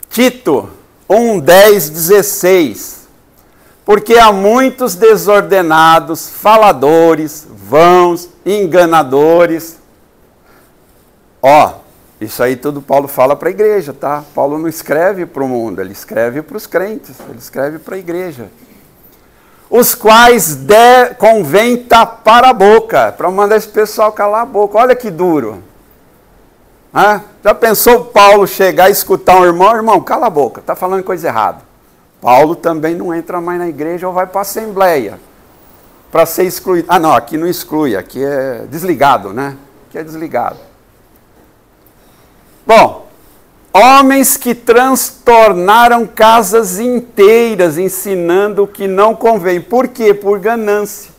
Tito 1, 10, 16. Porque há muitos desordenados, faladores, vãos, enganadores. Isso aí tudo Paulo fala para a igreja, tá? Paulo não escreve para o mundo, ele escreve para os crentes, ele escreve para a igreja. Os quais convém tapar a boca, para mandar esse pessoal calar a boca. Olha que duro. Já pensou Paulo chegar e escutar um irmão? Irmão, cala a boca, está falando coisa errada. Paulo também não entra mais na igreja ou vai para a assembleia para ser excluído. Não, aqui não exclui, aqui é desligado, né? Aqui é desligado. Bom, homens que transtornaram casas inteiras ensinando o que não convém. Por quê? Por ganância.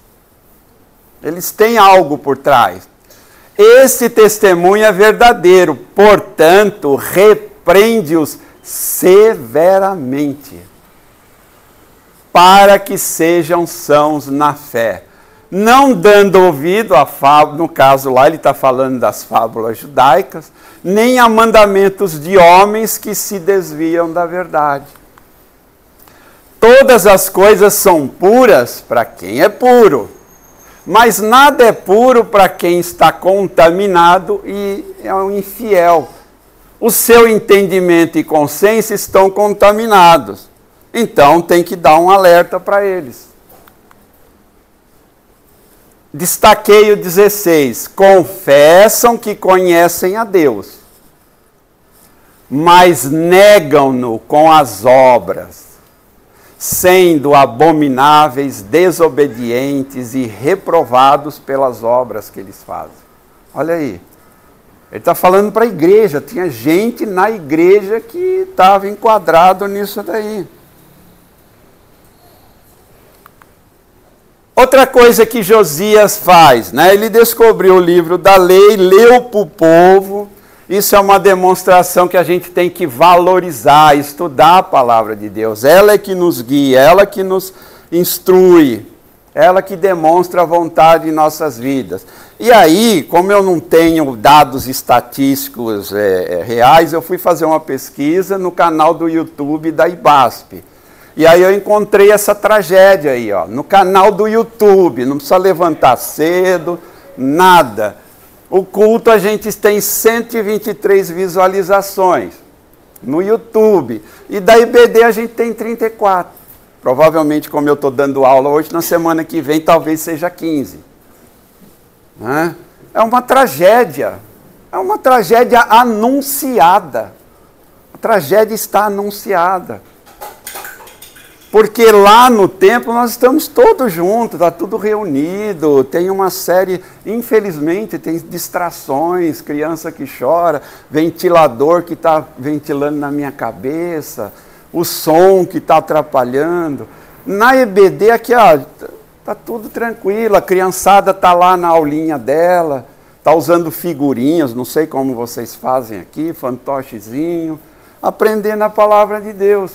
Eles têm algo por trás. Esse testemunho é verdadeiro, portanto, repreende-os severamente, para que sejam sãos na fé, não dando ouvido a fábula, no caso lá ele está falando das fábulas judaicas, nem a mandamentos de homens que se desviam da verdade. Todas as coisas são puras para quem é puro, mas nada é puro para quem está contaminado e é um infiel. O seu entendimento e consciência estão contaminados. Então tem que dar um alerta para eles. Destaquei o 16. Confessam que conhecem a Deus, mas negam-no com as obras, sendo abomináveis, desobedientes e reprovados pelas obras que eles fazem. Olha aí, ele está falando para a igreja, tinha gente na igreja que estava enquadrado nisso daí. Outra coisa que Josias faz, né? Ele descobriu o livro da lei, leu para o povo. Isso é uma demonstração que a gente tem que valorizar, estudar a palavra de Deus. Ela é que nos guia, ela que nos instrui. ela que demonstra a vontade em nossas vidas. E aí, como eu não tenho dados estatísticos reais, eu fui fazer uma pesquisa no canal do YouTube da IBASP. E aí eu encontrei essa tragédia aí, ó, no canal do YouTube, não precisa levantar cedo, nada. O culto a gente tem 123 visualizações no YouTube, e da IBD a gente tem 34. Provavelmente, como eu estou dando aula hoje, na semana que vem talvez seja 15. Né? É uma tragédia anunciada. A tragédia está anunciada. Porque lá no templo nós estamos todos juntos, está tudo reunido, tem uma série, infelizmente, tem distrações, criança que chora, ventilador que está ventilando na minha cabeça, o som que está atrapalhando. Na EBD aqui, ó, está tudo tranquilo, a criançada está lá na aulinha dela, está usando figurinhas, não sei como vocês fazem aqui, fantochezinho, aprendendo a palavra de Deus.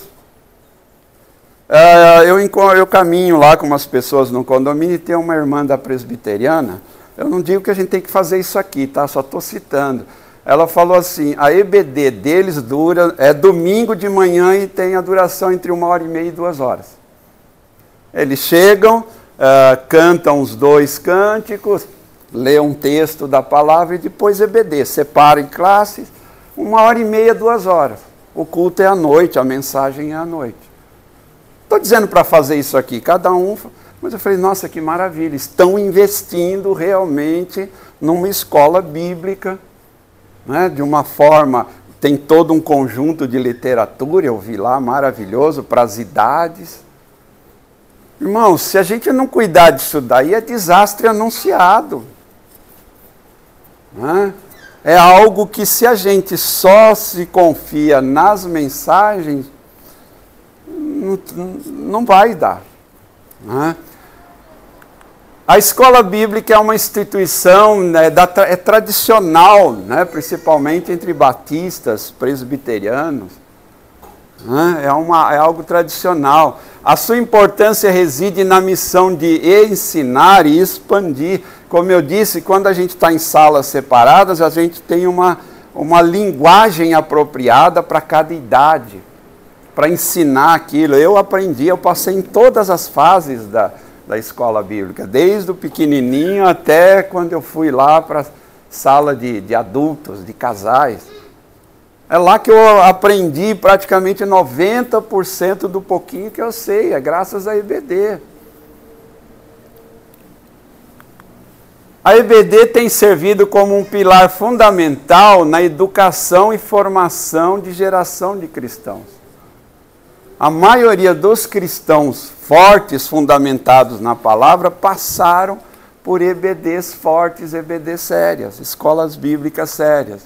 Eu caminho lá com umas pessoas no condomínio e tem uma irmã da presbiteriana. Eu não digo que a gente tem que fazer isso aqui, tá? Só estou citando. Ela falou assim, a EBD deles é domingo de manhã e tem a duração entre 1h30 e 2 horas. Eles chegam, cantam os 2 cânticos, lê um texto da palavra e depois EBD. Separa em classes, 1h30, 2 horas. O culto é à noite, a mensagem é à noite. Estou dizendo para fazer isso aqui, cada um... Mas eu falei, nossa, que maravilha, estão investindo realmente numa escola bíblica, né, de uma forma... Tem todo um conjunto de literatura, eu vi lá, maravilhoso, para as idades. Irmãos, se a gente não cuidar disso daí, é desastre anunciado. Né? É algo que se a gente só se confia nas mensagens... Não vai dar. Né? A escola bíblica é uma instituição, né, é tradicional, né, principalmente entre batistas, presbiterianos. Né? É algo tradicional. A sua importância reside na missão de ensinar e expandir. Como eu disse, quando a gente está em salas separadas, a gente tem uma linguagem apropriada para cada idade, para ensinar aquilo. Eu aprendi, eu passei em todas as fases da escola bíblica, desde o pequenininho até quando eu fui lá para a sala de adultos, de casais. É lá que eu aprendi praticamente 90% do pouquinho que eu sei, é graças à EBD. A EBD tem servido como um pilar fundamental na educação e formação de geração de cristãos. A maioria dos cristãos fortes, fundamentados na palavra, passaram por EBDs fortes, EBDs sérias, escolas bíblicas sérias.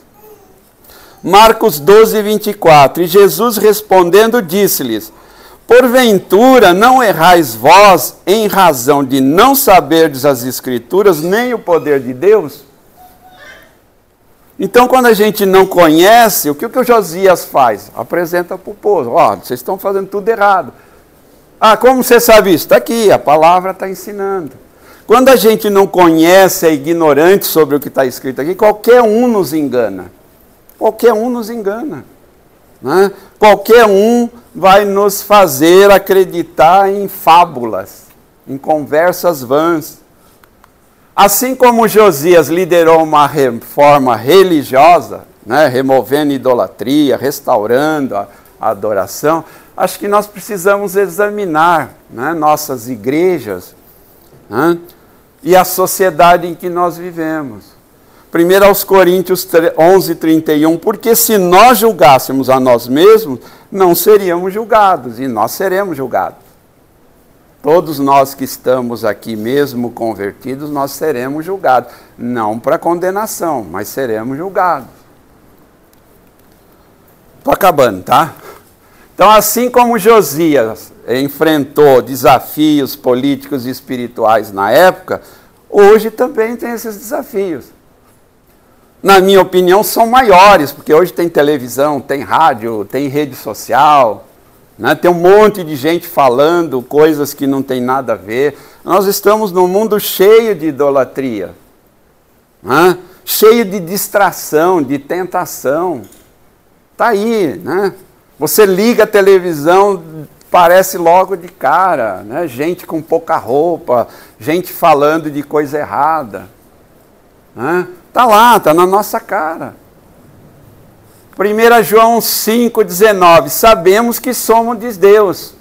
Marcos 12, 24. E Jesus respondendo disse-lhes, porventura não errais vós em razão de não saberdes as Escrituras, nem o poder de Deus? Então, quando a gente não conhece, o que o Josias faz? Apresenta para o povo. Ó, vocês estão fazendo tudo errado. Ah, como você sabe isso? Está aqui, a palavra está ensinando. Quando a gente não conhece, é ignorante sobre o que está escrito aqui, qualquer um nos engana. Qualquer um nos engana. Né? Qualquer um vai nos fazer acreditar em fábulas, em conversas vãs. Assim como Josias liderou uma reforma religiosa, né, removendo idolatria, restaurando a adoração, acho que nós precisamos examinar, né, nossas igrejas, né, e a sociedade em que nós vivemos. 1 aos Coríntios 11, 31, porque se nós julgássemos a nós mesmos, não seríamos julgados, e nós seremos julgados. Todos nós que estamos aqui, mesmo convertidos, nós seremos julgados. Não para condenação, mas seremos julgados. Estou acabando, tá? Então, assim como Josias enfrentou desafios políticos e espirituais na época, hoje também tem esses desafios. Na minha opinião, são maiores, porque hoje tem televisão, tem rádio, tem rede social... Né? Tem um monte de gente falando coisas que não tem nada a ver. Nós estamos num mundo cheio de idolatria, né? Cheio de distração, de tentação. Está aí, né? Você liga a televisão, parece logo de cara, né? Gente com pouca roupa, gente falando de coisa errada. Está lá, está na nossa cara. 1 João 5,19, sabemos que somos de Deus.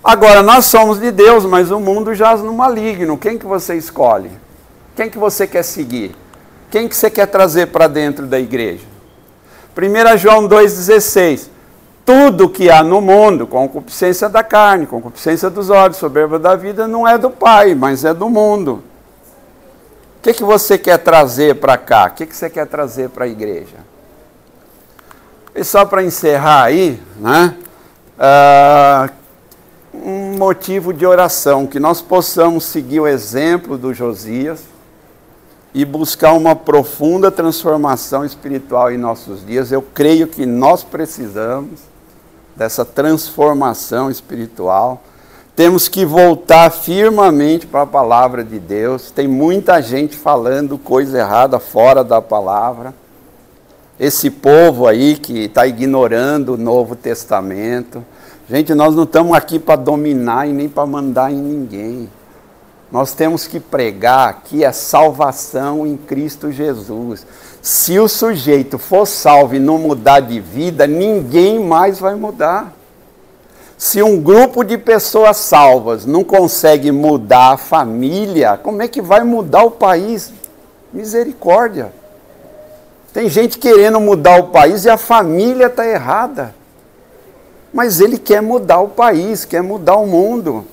Agora, nós somos de Deus, mas o mundo jaz no maligno. Quem que você escolhe? Quem que você quer seguir? Quem que você quer trazer para dentro da igreja? 1 João 2,16, tudo que há no mundo, concupiscência da carne, concupiscência dos olhos, soberba da vida, não é do Pai, mas é do mundo. O que você quer trazer para cá? O que você quer trazer para a igreja? E só para encerrar aí, né, um motivo de oração, que nós possamos seguir o exemplo do Josias e buscar uma profunda transformação espiritual em nossos dias. Eu creio que nós precisamos dessa transformação espiritual. Temos que voltar firmemente para a palavra de Deus. Tem muita gente falando coisa errada fora da palavra. Esse povo aí que está ignorando o Novo Testamento. Gente, nós não estamos aqui para dominar e nem para mandar em ninguém. Nós temos que pregar que é salvação em Cristo Jesus. Se o sujeito for salvo e não mudar de vida, ninguém mais vai mudar. Se um grupo de pessoas salvas não consegue mudar a família, como é que vai mudar o país? Misericórdia. Tem gente querendo mudar o país e a família está errada. Mas ele quer mudar o país, quer mudar o mundo.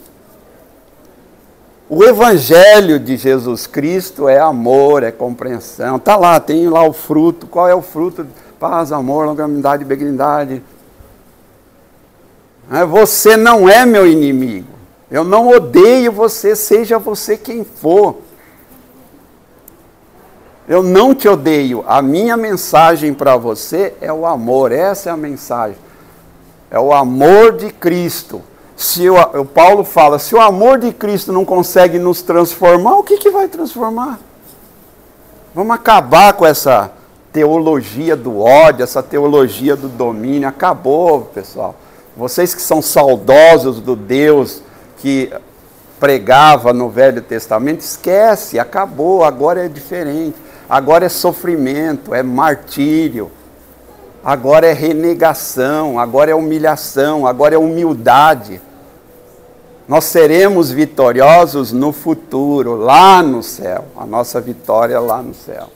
O Evangelho de Jesus Cristo é amor, é compreensão. Está lá, tem lá o fruto. Qual é o fruto? Paz, amor, longanimidade, benignidade. Você não é meu inimigo. Eu não odeio você, seja você quem for. Eu não te odeio. A minha mensagem para você é o amor. Essa é a mensagem. É o amor de Cristo. O Paulo fala, se o amor de Cristo não consegue nos transformar, o que vai transformar? Vamos acabar com essa teologia do ódio, essa teologia do domínio. Acabou, pessoal. Vocês que são saudosos do Deus que pregava no Velho Testamento, esquece, acabou, agora é diferente. Agora é sofrimento, é martírio. Agora é renegação, agora é humilhação, agora é humildade. Nós seremos vitoriosos no futuro, lá no céu. A nossa vitória é lá no céu.